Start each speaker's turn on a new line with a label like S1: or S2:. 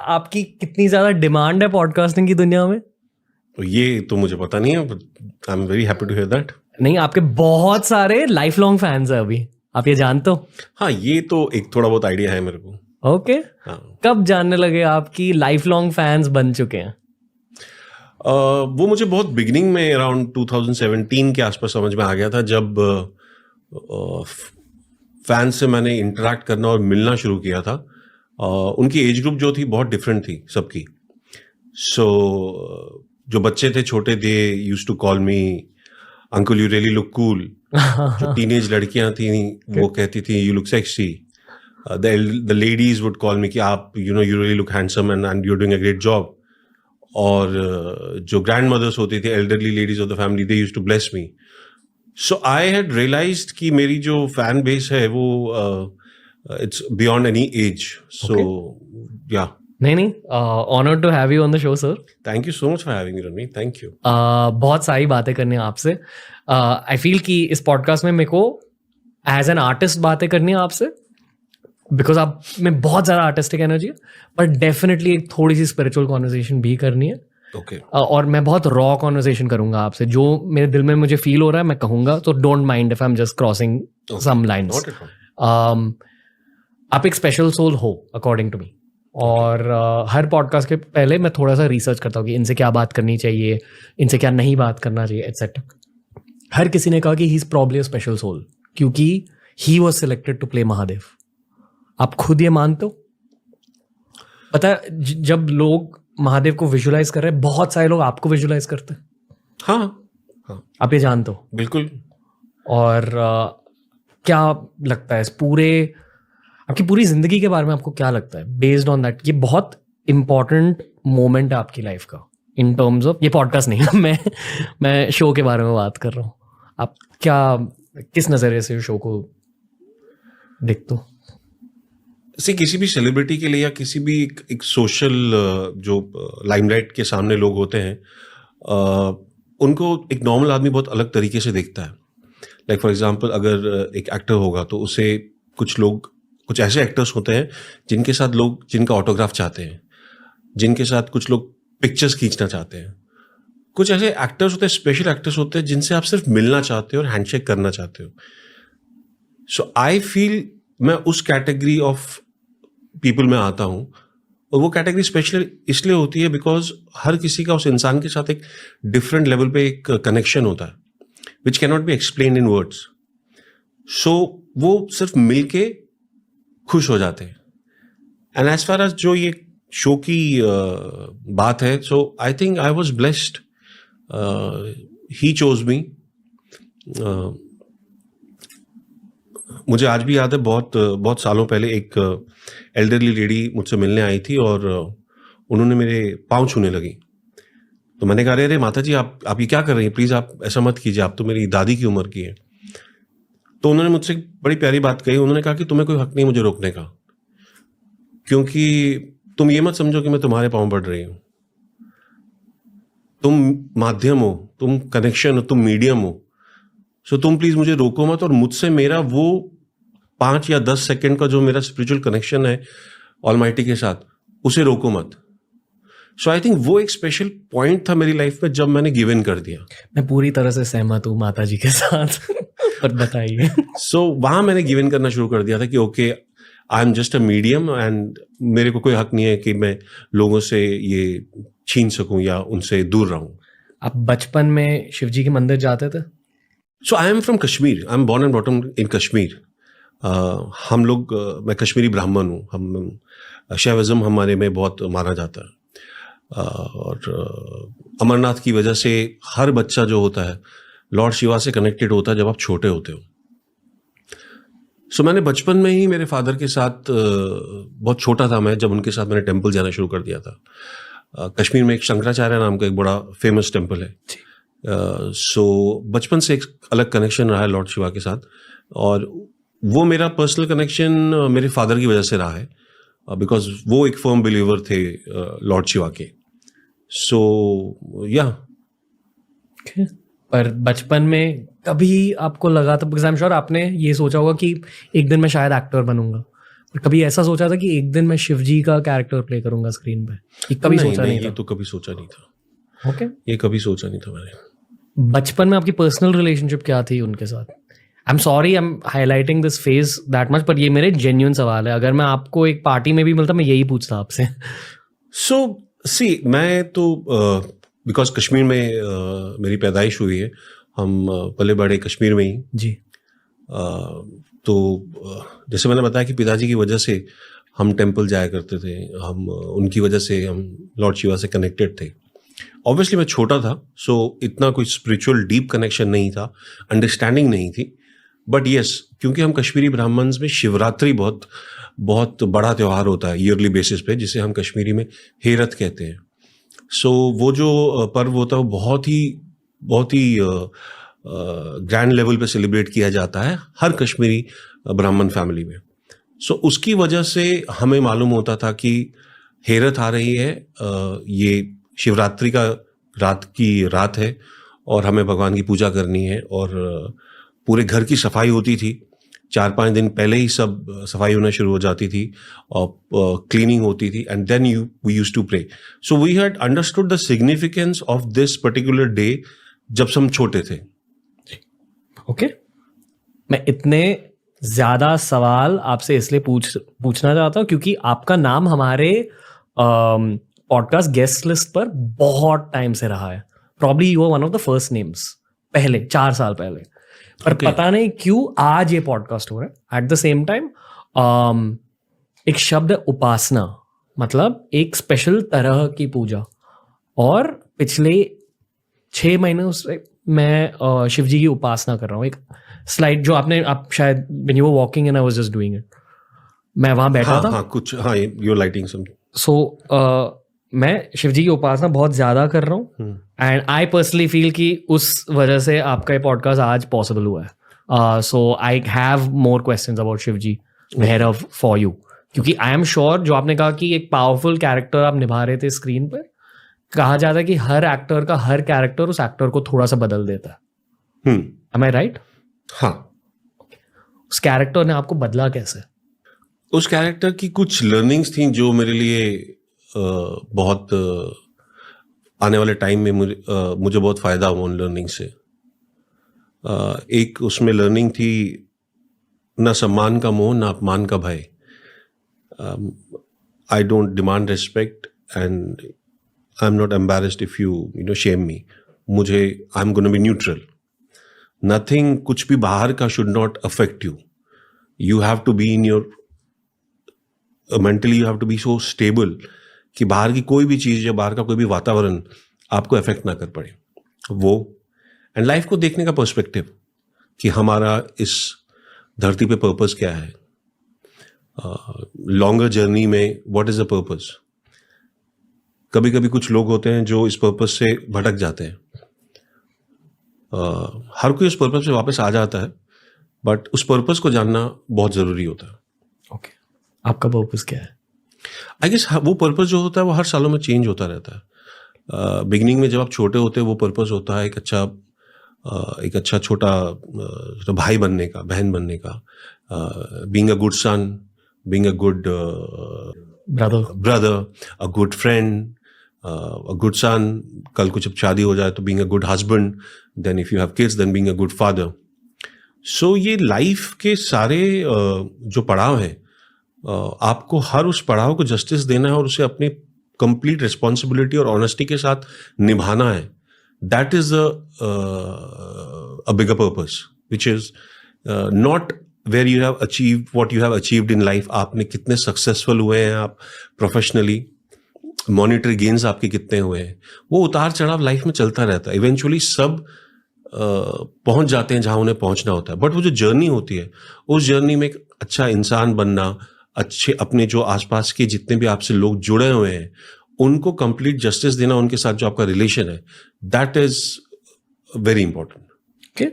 S1: आपकी कितनी ज्यादा डिमांड है पॉडकास्टिंग की दुनिया में?
S2: तो ये तो मुझे पता नहीं है, but I am very happy to hear that.
S1: नहीं, आपके बहुत सारे लाइफ लॉन्ग फैंस है अभी, आप ये जानते हो?
S2: हाँ, ये तो एक थोड़ा बहुत आइडिया है मेरे को।
S1: ओके।
S2: हाँ।
S1: कब जानने लगे आपकी लाइफ लॉन्ग फैंस बन चुके हैं?
S2: वो मुझे बहुत बिगिनिंग में अराउंड 2017 के आसपास समझ में आ गया था, जब फैंस से मैंने इंटरेक्ट करना और मिलना शुरू किया था। उनकी एज ग्रुप जो थी बहुत डिफरेंट थी सबकी। सो जो बच्चे थे छोटे, they used to call me uncle you really look cool. जो टीनेज लड़कियां थी वो कहती थी you look sexy. The ladies would call me कि आप you really look handsome and you are doing a great job. और जो ग्रैंड मदर्स होती थी, elderly ladies of the family, they used to bless me. So I had realized कि मेरी जो fan base है वो it's beyond any age. So yeah,
S1: नहीं, honoured to have you on the show sir.
S2: Thank you so much for having me Ranveer, thank you.
S1: बहुत सारी बातें करनी है आपसे। आई फील कि इस पॉडकास्ट में मेरे को एज एन आर्टिस्ट बातें करनी है आपसे, बिकॉज आप में बहुत ज़्यादा आर्टिस्टिक एनर्जी है, बट डेफिनेटली एक थोड़ी सी स्पिरिचुअल कॉन्वर्सेशन भी करनी है।
S2: ओके।
S1: और मैं बहुत रॉ कॉन्वर्सेशन करूंगा आपसे, जो मेरे दिल में मुझे फील हो रहा है मैं कहूँगा, तो don't mind if I am just crossing some lines. आप एक स्पेशल सोल हो अकॉर्डिंग टू मी। और हर पॉडकास्ट के पहले मैं थोड़ा सा रिसर्च करता हूँ कि इनसे क्या बात करनी चाहिए, इनसे क्या नहीं बात करना चाहिए, एटसेट्रा। हर किसी ने कहा कि he is probably a special soul क्योंकि he was selected to play Mahadev. आप खुद ये मानते हो? पता है, जब लोग महादेव को विजुलाइज कर रहे हैं, बहुत सारे लोग आपको विजुलाइज करते हैं।
S2: हाँ,
S1: आप ये जानते हो?
S2: बिल्कुल।
S1: और क्या लगता है इस पूरे, आपकी पूरी जिंदगी के बारे में आपको क्या लगता है बेस्ड ऑन दैट? ये बहुत इंपॉर्टेंट मोमेंट है आपकी लाइफ का इन टर्म्स ऑफ, ये पॉडकास्ट नहीं मैं शो के बारे में बात कर रहा हूँ। आप क्या, किस नजरिए से शो को देखते हो?
S2: किसी भी सेलिब्रिटी के लिए या किसी भी एक सोशल जो लाइमलाइट के सामने लोग होते हैं, उनको एक नॉर्मल आदमी बहुत अलग तरीके से देखता है। लाइक फॉर एग्जांपल, अगर एक एक्टर होगा तो उसे कुछ ऐसे एक्टर्स होते हैं जिनके साथ लोग जिनका ऑटोग्राफ चाहते हैं, जिनके साथ कुछ लोग पिक्चर्स खींचना चाहते हैं। कुछ ऐसे एक्टर्स होते हैं, स्पेशल एक्टर्स होते हैं, जिनसे आप सिर्फ मिलना चाहते हो और हैंडशेक करना चाहते हो। सो आई फील मैं उस कैटेगरी ऑफ पीपल में आता हूं, और वो कैटेगरी स्पेशल इसलिए होती है बिकॉज हर किसी का उस इंसान के साथ एक डिफरेंट लेवल पे एक कनेक्शन होता है which can not be explain in words. So वो सिर्फ मिलके खुश हो जाते हैं। एंड एज फार एज जो ये शो की बात है, so I think I was blessed, he chose me. मुझे आज भी याद है, बहुत सालों पहले एक एल्डरली लेडी मुझसे मिलने आई थी और उन्होंने मेरे पाँव छूने लगी। तो मैंने कहा, अरे माता जी, आप ये क्या कर रही हैं? प्लीज़ आप ऐसा मत कीजिए, आप तो मेरी दादी की उम्र की है। तो उन्होंने मुझसे बड़ी प्यारी बात कही। उन्होंने कहा कि तुम्हें कोई हक नहीं मुझे रोकने का, क्योंकि तुम ये मत समझो कि मैं तुम्हारे पाँव पड़ रही हूँ। तुम माध्यम हो, तुम कनेक्शन हो, तुम मीडियम हो। सो तुम प्लीज़ मुझे रोको मत, और मुझसे मेरा वो 5 या 10 सेकंड का जो मेरा स्पिरिचुअल कनेक्शन है ऑलमाइटी के साथ, उसे रोको मत। सो आई थिंक वो एक स्पेशल पॉइंट था मेरी लाइफ में जब मैंने गिव इन कर दिया।
S1: मैं पूरी तरह से सहमत हूँ माता जी के साथ पर बताइए।
S2: सो वहां मैंने गिव इन करना शुरू कर दिया था कि okay, I am just a medium, and मेरे को कोई हक नहीं है कि मैं लोगों से ये छीन सकूं या उनसे दूर रहूं।
S1: आप बचपन में शिव जी के मंदिर जाते थे?
S2: So I am from Kashmir, I am born and brought up in Kashmir. हम लोग, मैं कश्मीरी ब्राह्मण हूँ, हम शैविज्म हमारे में बहुत माना जाता है। और अमरनाथ की वजह से हर बच्चा जो होता है लॉर्ड शिवा से कनेक्टेड होता है जब आप छोटे होते हो। सो मैंने बचपन में ही मेरे फादर के साथ, बहुत छोटा था मैं जब उनके साथ मैंने टेम्पल जाना शुरू कर दिया था। कश्मीर में एक शंकराचार्य नाम का एक बड़ा फेमस टेम्पल है। सो बचपन से एक अलग कनेक्शन रहा है लॉर्ड शिवा के साथ, और वो मेरा पर्सनल कनेक्शन मेरे फादर की वजह से रहा है, बिकॉज वो एक फर्म बिलीवर थे लॉर्ड शिवा के। सो या।
S1: पर बचपन में कभी आपको लगा था, बिकॉज आई एम श्योर आपने ये सोचा होगा कि एक दिन मैं शायद एक्टर बनूंगा, और कभी ऐसा सोचा था कि एक दिन मैं शिवजी का कैरेक्टर प्ले करूंगा स्क्रीन पे? ये कभी सोचा नहीं
S2: ये
S1: था?
S2: तो कभी सोचा नहीं था।
S1: ओके।
S2: ये कभी सोचा नहीं था मैंने।
S1: बचपन में आपकी पर्सनल रिलेशनशिप क्या थी उनके साथ? I am sorry I am highlighting this phase that much, पर ये मेरे जेन्युइन सवाल है। अगर मैं आपको एक पार्टी में भी मिलता मैं यही पूछता आपसे।
S2: सो सी मैं तो बिकॉज कश्मीर में मेरी पैदाइश हुई है, हम पले बड़े कश्मीर में ही
S1: जी।
S2: तो जैसे मैंने बताया कि पिताजी की वजह से हम टेंपल जाया करते थे, हम उनकी वजह से हम लॉर्ड शिवा से कनेक्टेड थे। ऑब्वियसली मैं छोटा था, सो इतना कोई स्पिरिचुअल डीप कनेक्शन नहीं था, अंडरस्टैंडिंग नहीं थी। बट यस, क्योंकि हम कश्मीरी ब्राह्मण्स में शिवरात्रि बहुत बहुत बड़ा त्यौहार होता है ईयरली बेसिस पे, जिसे हम कश्मीरी में हेरत कहते हैं। सो वो जो पर्व होता है वो बहुत ही ग्रैंड लेवल पे सेलिब्रेट किया जाता है हर कश्मीरी ब्राह्मण फैमिली में। सो उसकी वजह से हमें मालूम होता था कि हेरत आ रही है, ये शिवरात्रि का रात है और हमें भगवान की पूजा करनी है। और पूरे घर की सफाई होती थी, 4-5 दिन पहले ही सब सफाई होना शुरू हो जाती थी और क्लीनिंग होती थी, and then we used to pray. So we had understood the significance of this particular day जब हम छोटे थे।
S1: ओके। मैं इतने ज्यादा सवाल आपसे इसलिए पूछना चाहता हूँ क्योंकि आपका नाम हमारे पॉडकास्ट गेस्ट लिस्ट पर बहुत टाइम से रहा है। Probably you are one of the first names, पहले 4 साल पहले। पर पता नहीं क्यों आज ये पॉडकास्ट हो रहा है। एट द सेम टाइम एक शब्द है उपासना, मतलब एक स्पेशल तरह की पूजा। और पिछले 6 महीनों से मैं शिव जी की उपासना कर रहा हूँ। एक स्लाइड जो आप शायद when you were walking and I was just doing it, मैं वहां बैठा था।
S2: यू लाइटिंग सम।
S1: सो मैं शिव जी की उपासना बहुत ज्यादा कर रहा हूँ, एंड आई पर्सनली फील कि उस वजह से आपका ये पॉडकास्ट आज पॉसिबल हुआ है। So I have more questions about Shiv ji Bhairav for you, क्योंकि आई एम श्योर जो आपने कहा कि एक पावरफुल कैरेक्टर आप निभा रहे थे स्क्रीन पर, कहा जाता है कि हर एक्टर का हर कैरेक्टर उस एक्टर को थोड़ा सा बदल देता है। Am I right?
S2: हाँ।
S1: उस कैरेक्टर ने आपको बदला कैसे?
S2: उस कैरेक्टर की कुछ लर्निंग्स थी जो मेरे लिए बहुत आने वाले टाइम में मुझे बहुत फायदा हुआ उन लर्निंग से। एक उसमें लर्निंग थी, ना सम्मान का मोह ना अपमान का भय। I don't demand respect and I am not embarrassed if you shame me. I am gonna be neutral. Nothing, कुछ भी बाहर का should not affect you. You have to be in your mentally, you have to be so stable कि बाहर की कोई भी चीज़ या बाहर का कोई भी वातावरण आपको अफेक्ट ना कर पड़े। वो एंड लाइफ को देखने का पर्सपेक्टिव कि हमारा इस धरती पे पर्पस क्या है, लॉन्गर जर्नी में व्हाट इज द पर्पस। कभी कभी कुछ लोग होते हैं जो इस पर्पस से भटक जाते हैं। हर कोई उस पर्पस से वापस आ जाता है, बट उस पर्पस को जानना बहुत ज़रूरी होता है।
S1: ओके, आपका पर्पस क्या है?
S2: आई गेस वो पर्पस जो होता है वो हर सालों में चेंज होता रहता है। बिगिनिंग में जब आप छोटे होते हैं वो पर्पस होता है एक अच्छा छोटा भाई बनने का, बहन बनने का, being a good son, being a good brother, a good friend, a good son. कल को जब शादी हो जाए तो being a good husband, then if you have kids then being a good father. So ये लाइफ के सारे जो पड़ाव हैं, आपको हर उस पड़ाव को जस्टिस देना है और उसे अपनी कंप्लीट रिस्पॉन्सिबिलिटी और ऑनेस्टी के साथ निभाना है। That is a bigger purpose which is not where you have achieved what you have achieved in life. आपने कितने सक्सेसफुल हुए हैं आप प्रोफेशनली, मॉनिटरी गेन्स आपके कितने हुए हैं, वो उतार चढ़ाव लाइफ में चलता रहता है। इवेंचुअली सब पहुंच जाते हैं जहां उन्हें पहुंचना होता है, बट वो जो जर्नी होती है उस जर्नी में एक अच्छा इंसान बनना, अच्छे अपने जो आसपास के जितने भी आपसे लोग जुड़े हुए हैं उनको कंप्लीट जस्टिस देना, उनके साथ जो आपका रिलेशन है, that is very important.
S1: Okay.